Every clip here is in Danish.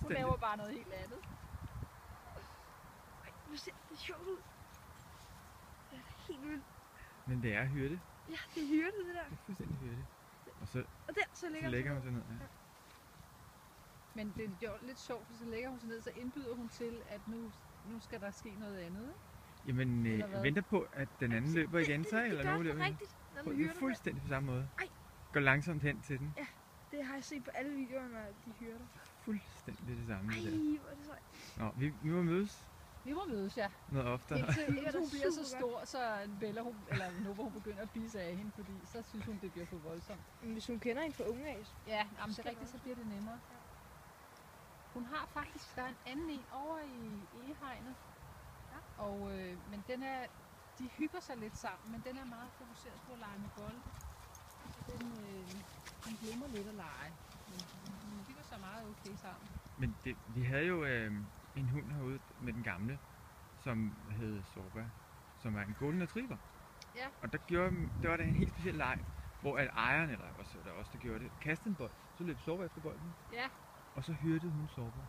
Hun laver bare noget helt andet. Nu ser det sjovt ud. Det er helt vildt. Men det er hyrde. Ja, det er hyrde, det der. Det er fuldstændig hyrde. Og så Og der, så lægger hun sig ned. Ja. Men det er jo lidt sjovt, for så lægger hun sig ned, så indbyder hun til, at nu skal der ske noget andet. Ikke? Jamen, Eller hvad? venter på, at den anden løber igen så, eller det gør nu det løber den? rigtigt. Når Det man er hyrder. fuldstændig på samme måde. Ej. Går langsomt hen til den. Det har jeg set på alle videoer, når de hyrder. Fuldstændig det samme. Ej, Det der. hvor er det sejt. Nå, vi må mødes Vi må mødes, ja. noget oftere. Indtil hun bliver så Super stor, så Bella, eller Nova, hun begynder at bise af hende, fordi så synes hun, det bliver for voldsomt. Men hvis hun kender hende fra unge af, Ja, jamen, det er rigtigt, så bliver det nemmere. Hun har faktisk, der er en anden en over i egehegnet. Ja. Og, men de hygger sig lidt sammen, men den er meget fokuseret på at lege med bolde. Så den glemmer lidt at lege. Men de hygger sig meget okay sammen. Men vi havde jo en hund herude med den gamle, som hed Sorba, som var en golden retriever. Ja. Og der var der en helt speciel leg, hvor at ejeren, eller også der også der gjorde det, kastede en bold, så løb Sorba efter bolden, Ja, og så hyrdede hun Sorba.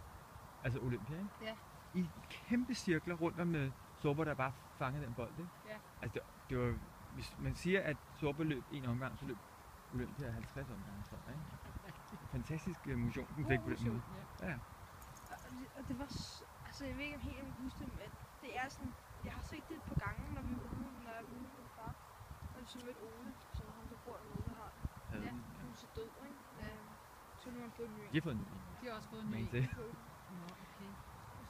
Altså Olympia, ikke? Ja. I kæmpe cirkler rundt om Sorba, der bare fangede den bold, ikke? Ja. Altså det var, hvis man siger, at Sorba løb en omgang, så løb Olympia 50 omgange, tror jeg, ikke? Fantastisk motion, den fik på den måde. Ja. Ja. og det var, altså jeg ved ikke om helt, jeg kan huske det, men det er sådan, jeg har set det et par gange, når jeg er ude med min far. Og så mødte Ole, som ham der bor dernede, der har Havde Ja. den, hun er så død, ikke? Ja. Så nu har han fået en ny. De har fået en ny. De har også fået en ny. Men det, Nå, okay. Og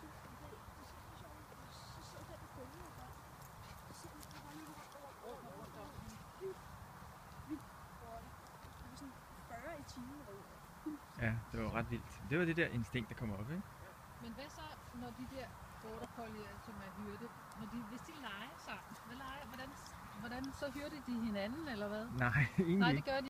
så sad der på gulvet og bare, så bare løber rundt over. Det var sådan 40 i timen eller ja, det var ret vildt. Det var det der instinkt, der kom op, ikke? Men hvad så, når de der border collier, som er hyrde, hvis de leger sammen, hvordan så hyrder de hinanden, eller hvad? Nej, egentlig Nej, ikke. det gør de